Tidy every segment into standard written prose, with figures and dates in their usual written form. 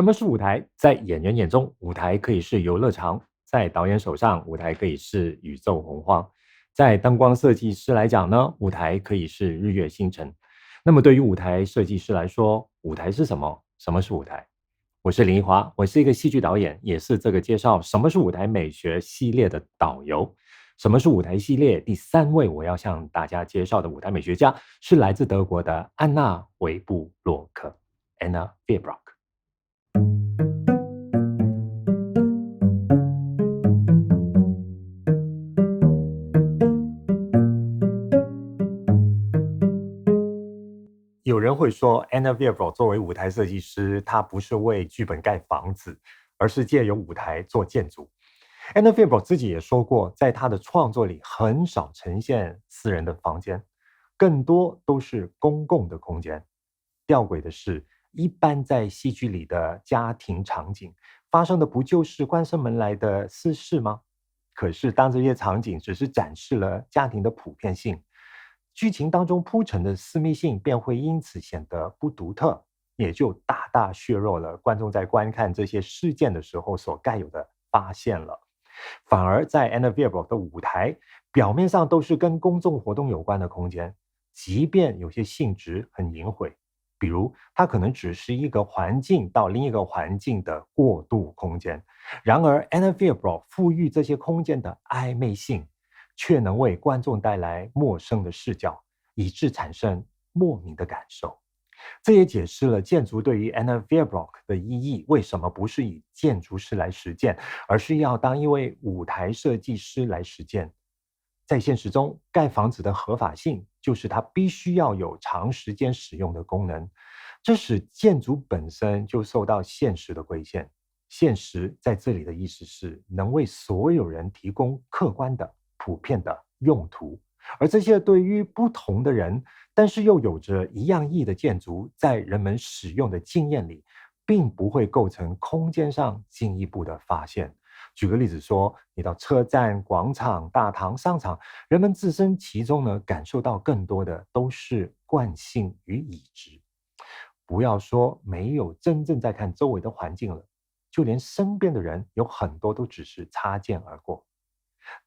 什么是舞台？在演员眼中，舞台可以是游乐场；在导演手上，舞台可以是宇宙洪荒；在灯光设计师来讲呢，舞台可以是日月星辰。那么，对于舞台设计师来说，舞台是什么？什么是舞台？我是林奕华，我是一个戏剧导演，也是这个介绍什么是舞台美学系列的导游。什么是舞台系列？第三位我要向大家介绍的舞台美学家是来自德国的安娜·维布洛克 （Anna Vibrock）。有人会说 Anna Vibrock 作为舞台设计师，她不是为剧本盖房子，而是借由舞台做建筑。Anna Vibrock 自己也说过，在她的创作里很少呈现私人的房间，更多都是公共的空间。吊诡的是，一般在戏剧里的家庭场景发生的不就是关上门来的私事吗？可是当这些场景只是展示了家庭的普遍性，剧情当中铺陈的私密性便会因此显得不独特，也就大大削弱了观众在观看这些事件的时候所该有的发现了。反而在 Anna Vibrock 的舞台，表面上都是跟公众活动有关的空间，即便有些性质很隐晦，比如它可能只是一个环境到另一个环境的过渡空间。然而 Anna Vibrock 赋予这些空间的暧昧性，却能为观众带来陌生的视角，以致产生莫名的感受。这也解释了建筑对于 Anna Vibrock 的意义，为什么不是以建筑师来实践，而是要当一位舞台设计师来实践。在现实中，盖房子的合法性就是它必须要有长时间使用的功能，这使建筑本身就受到现实的规限。现实在这里的意思是能为所有人提供客观的、普遍的用途，而这些对于不同的人，但是又有着一样意义的建筑，在人们使用的经验里，并不会构成空间上进一步的发现。举个例子说，你到车站、广场、大堂、商场，人们置身其中呢，感受到更多的都是惯性与已知。不要说没有真正在看周围的环境了，就连身边的人有很多都只是擦肩而过。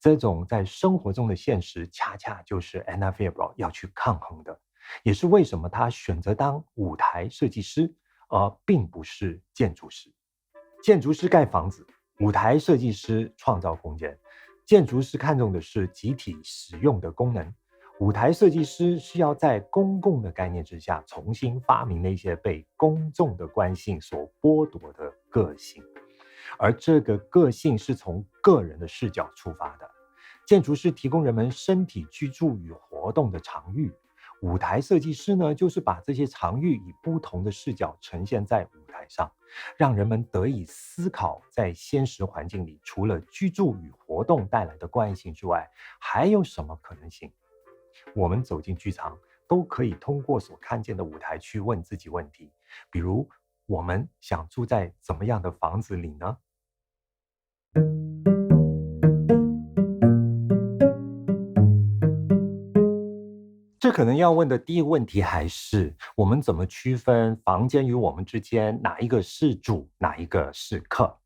这种在生活中的现实，恰恰就是 Anna Vibrock 要去抗衡的，也是为什么她选择当舞台设计师，而并不是建筑师。建筑师盖房子，舞台设计师创造空间。建筑师看重的是集体使用的功能，舞台设计师是要在公共的概念之下，重新发明那些被公众的关心所剥夺的个性。而这个个性是从个人的视角出发的。建筑师提供人们身体居住与活动的场域，舞台设计师呢，就是把这些场域以不同的视角呈现在舞台上，让人们得以思考，在现实环境里，除了居住与活动带来的惯性之外，还有什么可能性？我们走进剧场，都可以通过所看见的舞台去问自己问题，比如我们想住在怎么样的房子里呢？这可能要问的第一个问题还是我们怎么区分房间与我们之间哪一个是主，哪一个是客？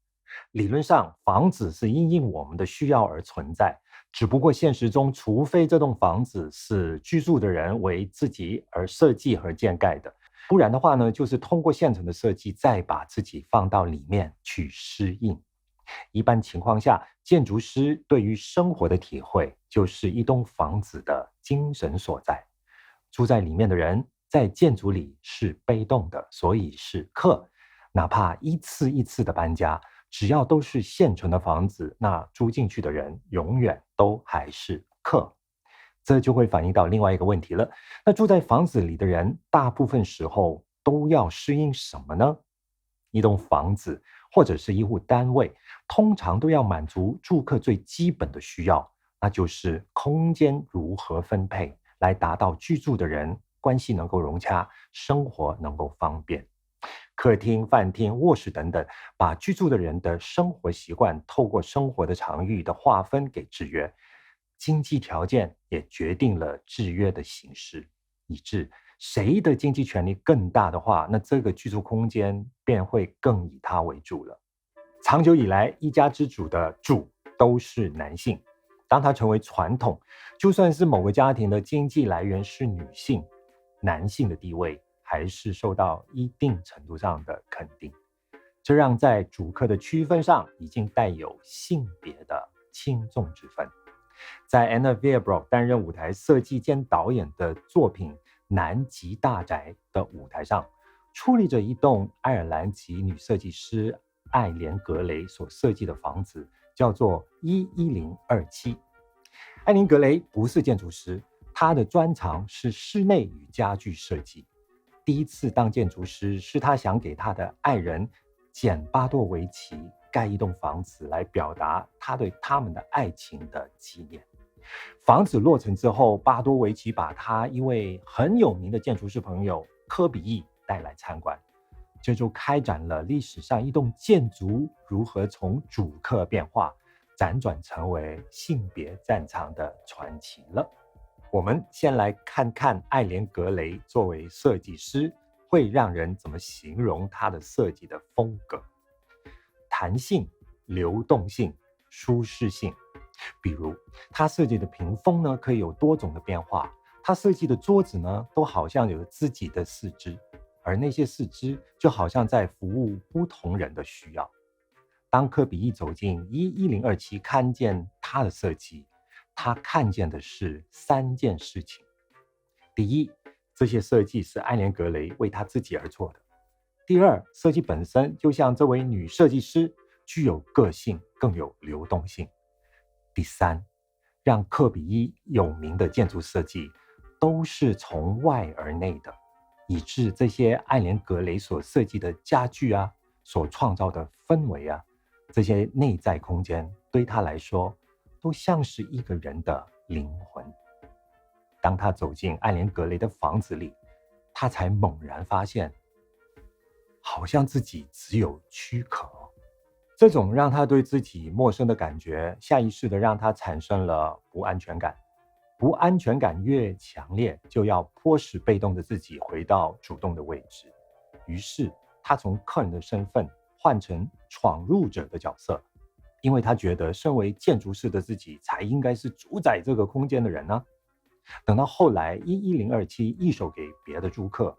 理论上，房子是因应我们的需要而存在，只不过现实中，除非这栋房子是居住的人为自己而设计和建盖的，不然的话呢，就是通过现成的设计再把自己放到里面去适应。一般情况下，建筑师对于生活的体会就是一栋房子的精神所在。住在里面的人在建筑里是被动的，所以是客。哪怕一次一次的搬家，只要都是现成的房子，那住进去的人永远都还是客。这就会反映到另外一个问题了。那住在房子里的人，大部分时候都要适应什么呢？一栋房子或者是一户单位，通常都要满足住客最基本的需要，那就是空间如何分配，来达到居住的人关系能够融洽，生活能够方便。客厅、饭厅、卧室等等，把居住的人的生活习惯透过生活的场域的划分给制约。经济条件也决定了制约的形式，以致谁的经济权力更大的话，那这个居住空间便会更以他为主了。长久以来，一家之主的主都是男性。当他成为传统，就算是某个家庭的经济来源是女性，男性的地位还是受到一定程度上的肯定。这让在主客的区分上已经带有性别的轻重之分。在 Anna Vibro 担任舞台设计兼导演的作品《南极大宅》的舞台上，矗立着一栋爱尔兰籍女设计师艾莲·格雷所设计的房子，叫做11027。艾琳·格雷不是建筑师，她的专长是室内与家具设计。第一次当建筑师是她想给她的爱人简·巴多维奇盖一栋房子，来表达她对他们的爱情的纪念。房子落成之后，巴多维奇把他一位很有名的建筑师朋友科比意带来参观，这就开展了历史上一栋建筑如何从主客变化，辗转成为性别战场的传奇了。我们先来看看艾莲·格雷作为设计师会让人怎么形容他的设计的风格：弹性、流动性、舒适性。比如他设计的屏风呢，可以有多种的变化；他设计的桌子呢，都好像有自己的四肢，而那些四肢就好像在服务不同人的需要。当科比一走进11027，看见他的设计，他看见的是3件事情。第一，这些设计是艾莲·格雷为他自己而做的。第二，设计本身就像这位女设计师，具有个性，更有流动性。第三，让科比一有名的建筑设计都是从外而内的，以致这些艾莲·格雷所设计的家具啊，所创造的氛围啊，这些内在空间对他来说都像是一个人的灵魂。当他走进艾莲·格雷的房子里，他才猛然发现，好像自己只有躯壳。这种让他对自己陌生的感觉，下意识地让他产生了不安全感。不安全感越强烈，就要迫使被动的自己回到主动的位置。于是他从客人的身份换成闯入者的角色，因为他觉得身为建筑师的自己才应该是主宰这个空间的人呢。等到后来11027易手给别的住客，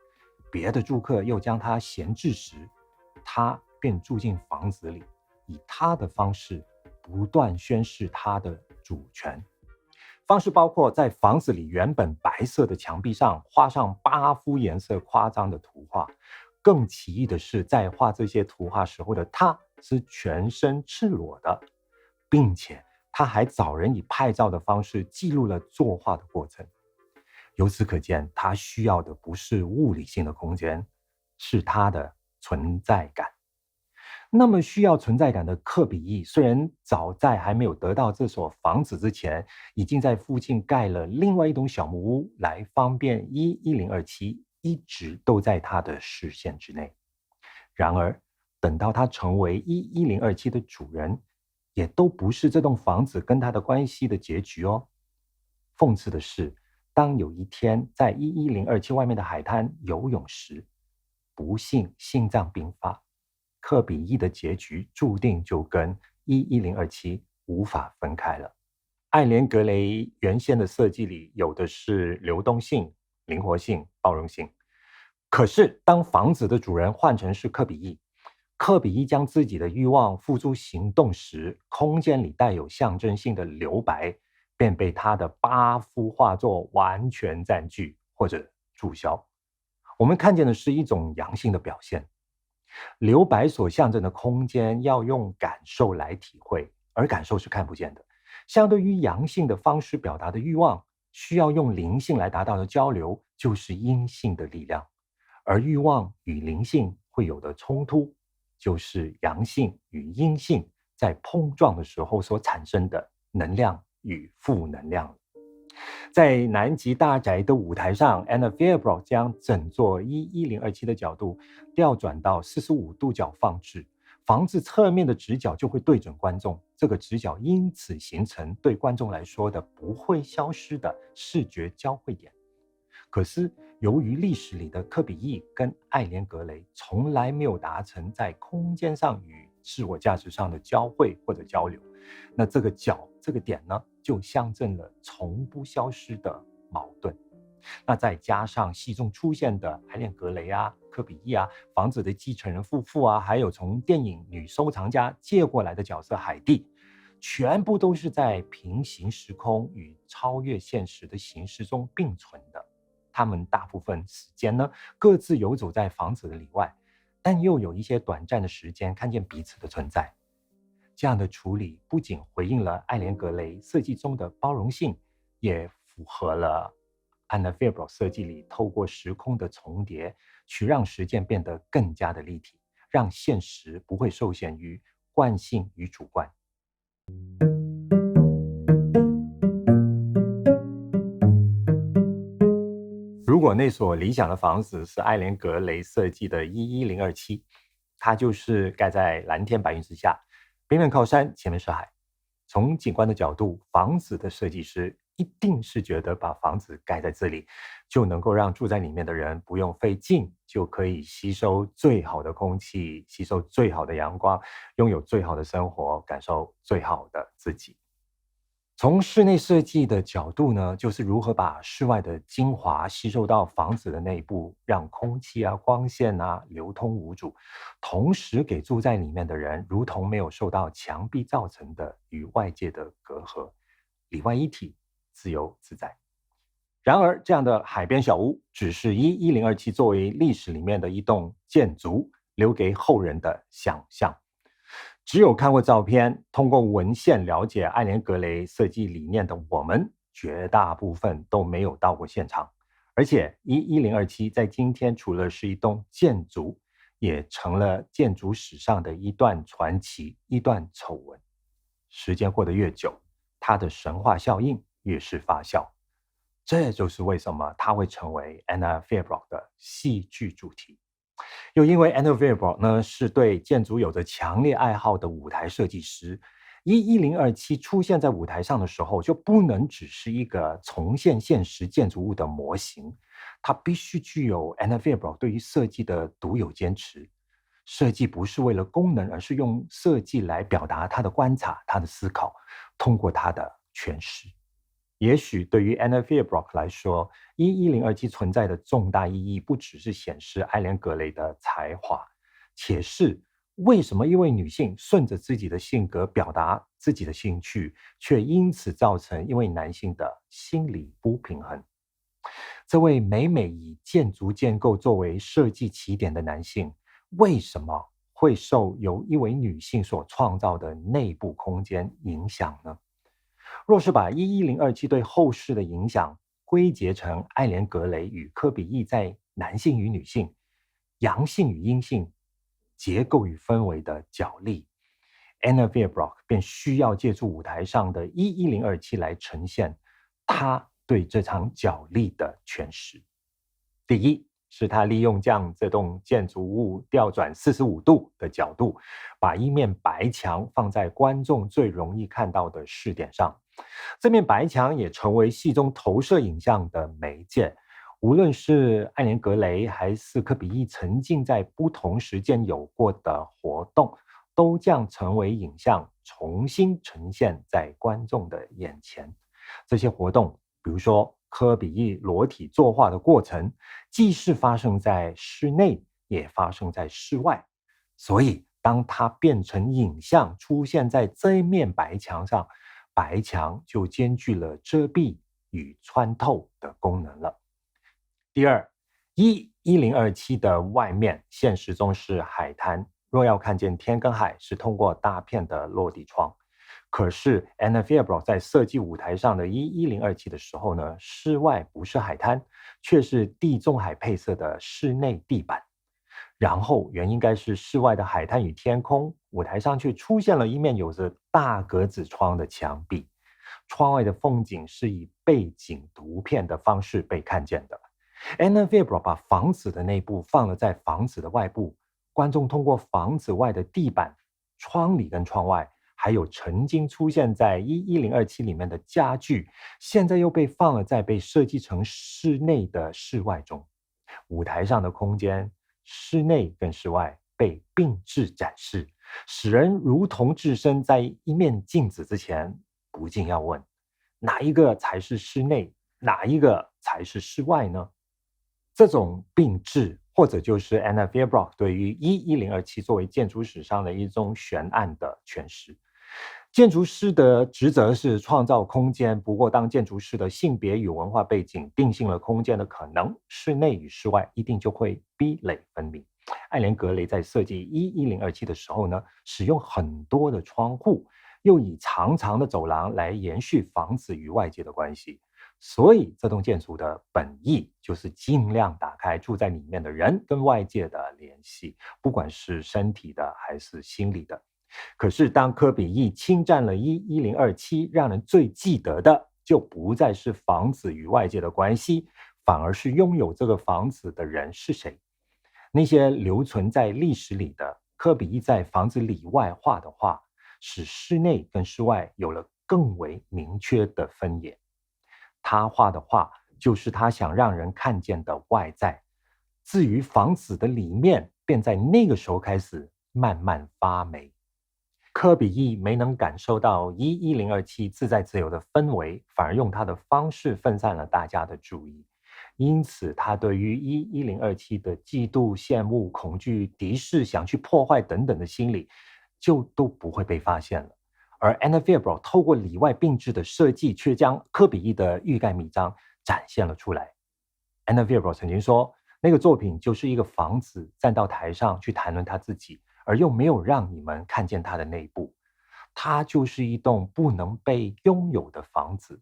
别的住客又将他闲置时，他便住进房子里，以他的方式不断宣示他的主权。方式包括在房子里原本白色的墙壁上画上8幅颜色夸张的图画，更奇异的是，在画这些图画时候的他是全身赤裸的，并且他还找人以拍照的方式记录了作画的过程。由此可见，他需要的不是物理性的空间，是他的存在感。那么需要存在感的科比意，虽然早在还没有得到这所房子之前，已经在附近盖了另外一栋小木屋，来方便11027一直都在他的视线之内。然而等到他成为11027的主人，也都不是这栋房子跟他的关系的结局哦。讽刺的是，当有一天在11027外面的海滩游泳时，不幸心脏病发，科比一的结局注定就跟11027无法分开了。艾莲·格雷原先的设计里有的是流动性、灵活性、包容性，可是当房子的主人换成是科比一，科比一将自己的欲望付诸行动时，空间里带有象征性的留白便被他的8幅画作完全占据或者注销。我们看见的是一种阳性的表现。留白所象征的空间要用感受来体会，而感受是看不见的。相对于阳性的方式表达的欲望，需要用灵性来达到的交流，就是阴性的力量。而欲望与灵性会有的冲突，就是阳性与阴性在碰撞的时候所产生的能量与负能量。在南极大宅的舞台上， Anna Vibro 将整座11027的角度调转到45度角放置，房子侧面的直角就会对准观众，这个直角因此形成对观众来说的不会消失的视觉交汇点。可是由于历史里的科比意跟艾连格雷从来没有达成在空间上与自我价值上的交汇或者交流，那这个角这个点呢，就象征了从不消失的矛盾。那再加上戏中出现的艾连格雷啊、科比意啊、房子的继承人夫妇啊，还有从电影女收藏家借过来的角色海蒂，全部都是在平行时空与超越现实的形式中并存的。他们大部分时间呢，各自游走在房子的里外，但又有一些短暂的时间看见彼此的存在。这样的处理不仅回应了艾连格雷设计中的包容性，也符合了 Anna Faber 设计里透过时空的重叠，去让时间变得更加的立体，让现实不会受限于惯性与主观。如果那所理想的房子是艾连格雷设计的11027，它就是盖在蓝天白云之下，北面靠山，前面是海。从景观的角度，房子的设计师一定是觉得把房子盖在这里，就能够让住在里面的人不用费劲，就可以吸收最好的空气，吸收最好的阳光，拥有最好的生活，感受最好的自己。从室内设计的角度呢，就是如何把室外的精华吸收到房子的内部，让空气啊、光线啊流通无阻，同时给住在里面的人如同没有受到墙壁造成的与外界的隔阂，里外一体，自由自在。然而，这样的海边小屋只是11027作为历史里面的一栋建筑留给后人的想象。只有看过照片，通过文献了解艾连格雷设计理念的我们，绝大部分都没有到过现场。而且11027在今天除了是一栋建筑，也成了建筑史上的一段传奇，一段丑闻。时间过得越久，它的神话效应越是发酵。这就是为什么它会成为 Anna Faber 的戏剧主题。又因为 Anna Faber 呢是对建筑有着强烈爱好的舞台设计师，11027出现在舞台上的时候，就不能只是一个重现现实建筑物的模型，它必须具有 Anna Faber 对于设计的独有坚持。设计不是为了功能，而是用设计来表达他的观察、他的思考，通过他的诠释。也许对于 Anna Faber 来说，11027存在的重大意义不只是显示艾连格雷的才华，且是为什么一位女性顺着自己的性格表达自己的兴趣，却因此造成一位男性的心理不平衡。这位每每以建筑建构作为设计起点的男性，为什么会受由一位女性所创造的内部空间影响呢？若是把11027对后世的影响归结成艾连格雷与科比意在男性与女性、阳性与阴性、结构与氛围的角力， Anna Faber 便需要借助舞台上的11027来呈现他对这场角力的诠释。第一，是他利用将这栋建筑物调转45度的角度，把一面白墙放在观众最容易看到的视点上。这面白墙也成为戏中投射影像的媒介。无论是艾连格雷还是科比意沉浸在不同时间有过的活动，都将成为影像重新呈现在观众的眼前。这些活动，比如说科比意裸体作画的过程，既是发生在室内，也发生在室外。所以当它变成影像出现在这一面白墙上，白墙就兼具了遮蔽与穿透的功能了。第二，11027的外面现实中是海滩，若要看见天跟海，是通过大片的落地窗。可是 Anna Faber 在设计舞台上的11027的时候呢，室外不是海滩，却是地中海配色的室内地板。然后原应该是室外的海滩与天空，舞台上却出现了一面有着大格子窗的墙壁。窗外的风景是以背景图片的方式被看见的。Anna Faber 把房子的内部放了在房子的外部，观众通过房子外的地板、窗里跟窗外，还有曾经出现在11027里面的家具，现在又被放了在被设计成室内的室外中。舞台上的空间，室内跟室外被并置展示，使人如同置身在一面镜子之前，不禁要问：哪一个才是室内，哪一个才是室外呢？这种并置，或者就是 Anna Fierbrock 对于11027作为建筑史上的一宗悬案的诠释。建筑师的职责是创造空间，不过当建筑师的性别与文化背景定性了空间的可能，室内与室外一定就会壁垒分明。艾连格雷在设计11027的时候呢，使用很多的窗户，又以长长的走廊来延续房子与外界的关系。所以这栋建筑的本意就是尽量打开住在里面的人跟外界的联系，不管是身体的还是心理的。可是当科比一侵占了11027，让人最记得的就不再是房子与外界的关系，反而是拥有这个房子的人是谁。那些留存在历史里的科比一在房子里外画的画，使室内跟室外有了更为明确的分野。他画的画就是他想让人看见的外在，至于房子的里面，便在那个时候开始慢慢发霉。科比一没能感受到11027自在自由的氛围，反而用他的方式分散了大家的注意，因此他对于11027的嫉妒、羡慕、恐惧、敌视、想去破坏等等的心理，就都不会被发现了。而 Anna Fierbrock 透过里外并置的设计，却将科比一的欲盖弥彰展现了出来。Anna Fierbrock 曾经说，那个作品就是一个房子站到台上去谈论他自己，而又没有让你们看见他的内部。它就是一栋不能被拥有的房子。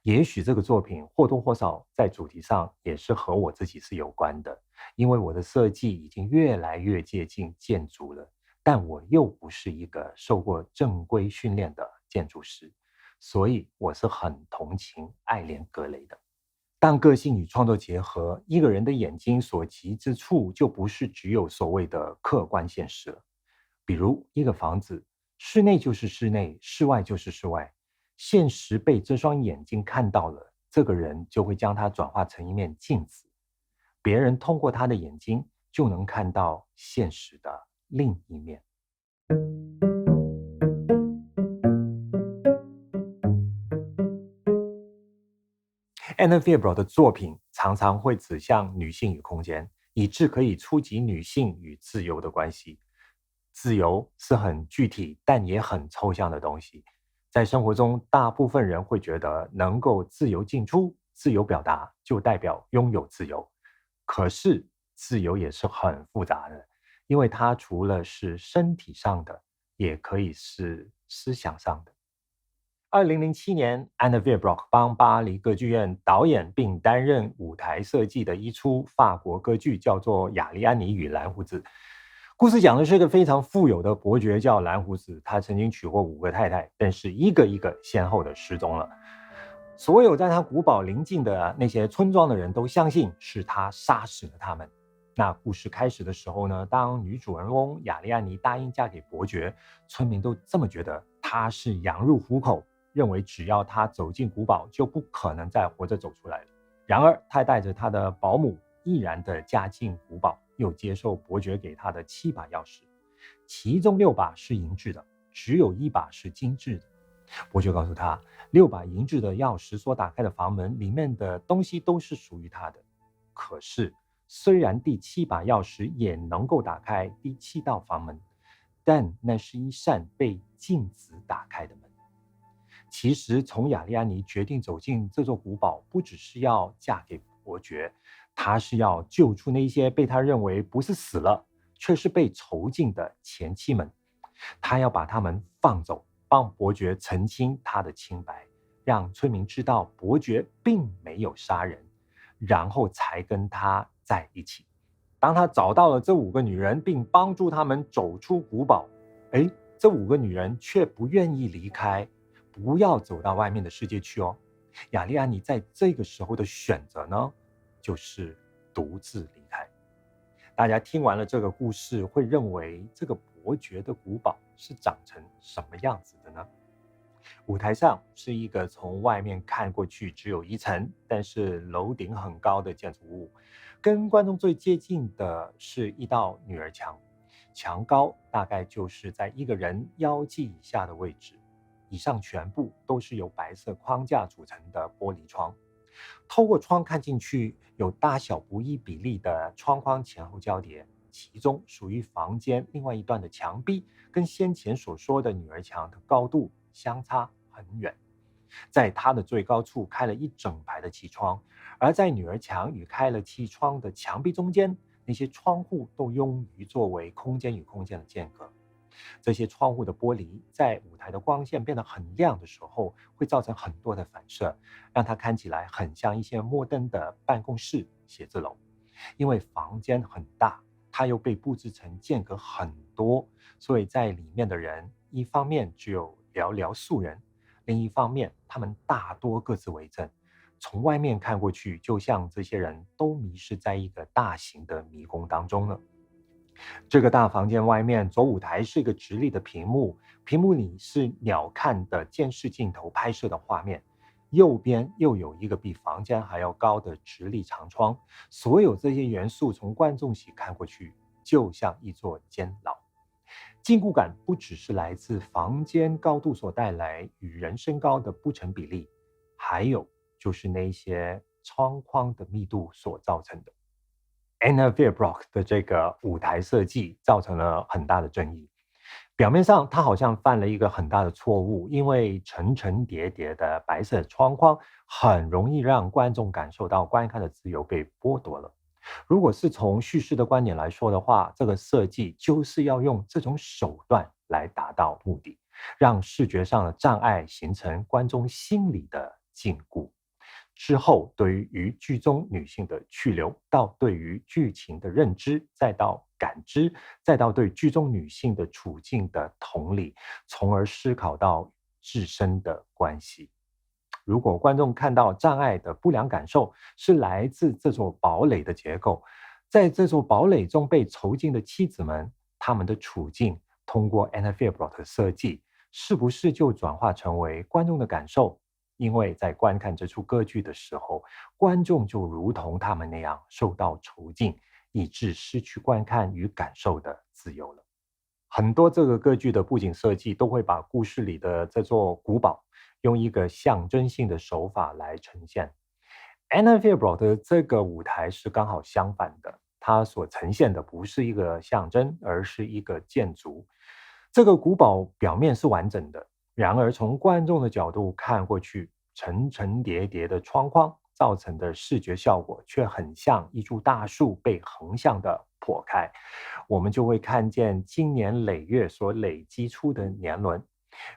也许这个作品或多或少在主题上也是和我自己是有关的，因为我的设计已经越来越接近建筑了。但我又不是一个受过正规训练的建筑师，所以我是很同情艾连格雷的。当个性与创作结合，一个人的眼睛所及之处，就不是只有所谓的客观现实了。比如一个房子，室内就是室内，室外就是室外。现实被这双眼睛看到了，这个人就会将它转化成一面镜子，别人通过他的眼睛就能看到现实的另一面。Anna Fierbrock 的作品常常会指向女性与空间，以致可以触及女性与自由的关系。自由是很具体但也很抽象的东西，在生活中，大部分人会觉得能够自由进出、自由表达，就代表拥有自由。可是，自由也是很复杂的，因为它除了是身体上的，也可以是思想上的。2007年 Anna Fierbrock 帮巴黎歌剧院导演并担任舞台设计的一出法国歌剧，叫做《雅利安妮与蓝胡子》。故事讲的是一个非常富有的伯爵叫蓝胡子，他曾经娶过5个太太，但是一个一个先后的失踪了。所有在他古堡邻近的那些村庄的人都相信是他杀死了他们。那故事开始的时候呢，当女主人翁雅利安妮答应嫁给伯爵，村民都这么觉得她是羊入虎口，认为只要她走进古堡，就不可能再活着走出来了。然而，她带着她的保姆毅然地嫁进古堡，又接受伯爵给她的7把钥匙，其中6把是银质的，只有1把是金质的。伯爵告诉他，6把银质的钥匙所打开的房门里面的东西都是属于他的。可是，虽然第7把钥匙也能够打开第7道房门，但那是一扇被禁止打开的门。其实，从雅利安妮决定走进这座古堡，不只是要嫁给伯爵，她是要救出那些被他认为不是死了，却是被囚禁的前妻们。她要把他们放走，帮伯爵澄清他的清白，让村民知道伯爵并没有杀人，然后才跟他在一起。当他找到了这5个女人，并帮助他们走出古堡，这5个女人却不愿意离开，不要走到外面的世界去哦。雅利安妮在这个时候的选择呢，就是独自离开。大家听完了这个故事，会认为这个伯爵的古堡是长成什么样子的呢？舞台上是一个从外面看过去只有一层，但是楼顶很高的建筑物。跟观众最接近的是一道女儿墙，墙高大概就是在一个人腰际以下的位置。以上全部都是由白色框架组成的玻璃窗。透过窗看进去，有大小不一比例的窗框前后交叠，其中属于房间另外一端的墙壁跟先前所说的女儿墙的高度相差很远。在它的最高处开了一整排的气窗，而在女儿墙与开了气窗的墙壁中间，那些窗户都用于作为空间与空间的间隔。这些窗户的玻璃在舞台的光线变得很亮的时候，会造成很多的反射，让它看起来很像一些摩登的办公室、写字楼。因为房间很大，它又被布置成间隔很多，所以在里面的人一方面只有寥寥数人，另一方面他们大多各自为政。从外面看过去，就像这些人都迷失在一个大型的迷宫当中了。这个大房间外面，左舞台是一个直立的屏幕，屏幕里是鸟瞰的监视镜头拍摄的画面，右边又有一个比房间还要高的直立长窗。所有这些元素从观众席看过去，就像一座监牢。禁锢感不只是来自房间高度所带来与人身高的不成比例，还有就是那些窗框的密度所造成的。Anna Verbrock 的这个舞台设计造成了很大的争议。表面上，他好像犯了一个很大的错误，因为层层叠叠的白色窗框很容易让观众感受到观看的自由被剥夺了。如果是从叙事的观点来说的话，这个设计就是要用这种手段来达到目的，让视觉上的障碍形成观众心理的禁锢。之后，对于剧中女性的去留，到对于剧情的认知，再到感知，再到对剧中女性的处境的同理，从而思考到自身的关系。如果观众看到障碍的不良感受是来自这座堡垒的结构，在这座堡垒中被囚禁的妻子们，她们的处境通过 Anna Verbrock 的设计，是不是就转化成为观众的感受？因为在观看这出歌剧的时候，观众就如同他们那样受到囚禁，以致失去观看与感受的自由了。很多这个歌剧的布景设计都会把故事里的这座古堡用一个象征性的手法来呈现。Anna Verbrock 的这个舞台是刚好相反的，它所呈现的不是一个象征，而是一个建筑。这个古堡表面是完整的，然而从观众的角度看过去，层层叠叠的窗框造成的视觉效果却很像一株大树被横向的破开。我们就会看见经年累月所累积出的年轮，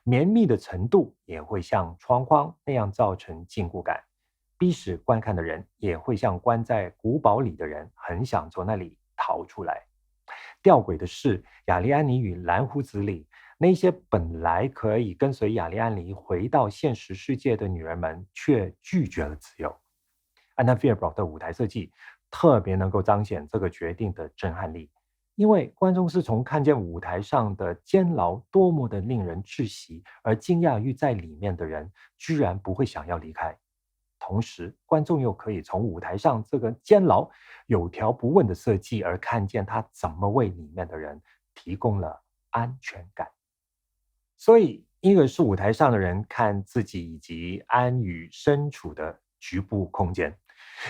绵密的程度也会像窗框那样造成禁锢感，逼使观看的人也会像关在古堡里的人，很想从那里逃出来。吊诡的是，雅利安妮与蓝胡子里那些本来可以跟随雅利安妮回到现实世界的女人们，却拒绝了自由。Anna Verbrock 的舞台设计特别能够彰显这个决定的震撼力，因为观众是从看见舞台上的监牢多么的令人窒息，而惊讶于在里面的人居然不会想要离开。同时，观众又可以从舞台上这个监牢有条不紊的设计，而看见他怎么为里面的人提供了安全感。所以，一个是舞台上的人看自己以及安与身处的局部空间，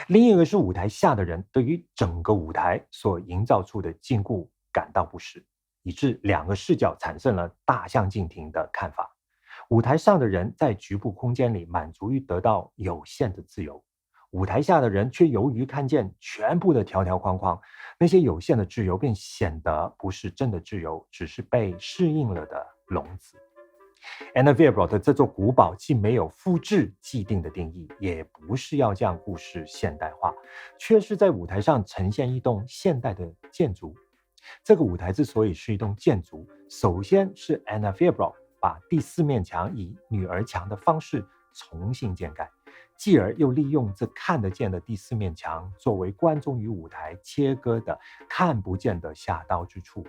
另一个是舞台下的人对于整个舞台所营造出的禁锢感到不适，以致两个视角产生了大相径庭的看法。舞台上的人在局部空间里满足于得到有限的自由，舞台下的人却由于看见全部的条条框框，那些有限的自由便显得不是真的自由，只是被适应了的笼子。Anna Verbrock 的这座古堡既没有复制既定的定义，也不是要将故事现代化，却是在舞台上呈现一栋现代的建筑。这个舞台之所以是一栋建筑，首先是 Anna Verbrock 把第四面墙以女儿墙的方式重新建盖，继而又利用这看得见的第四面墙作为观众与舞台切割的看不见的下刀之处。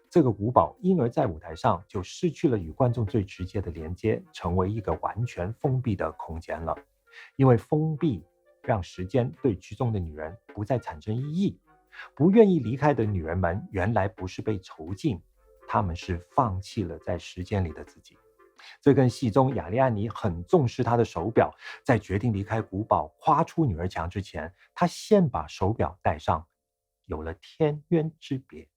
这个古堡因而在舞台上就失去了与观众最直接的连接，成为一个完全封闭的空间了。因为封闭让时间对剧中的女人不再产生意义，不愿意离开的女人们原来不是被囚禁，她们是放弃了在时间里的自己。这跟戏中雅利安妮很重视她的手表，在决定离开古堡跨出女儿墙之前，她先把手表戴上，有了天渊之别。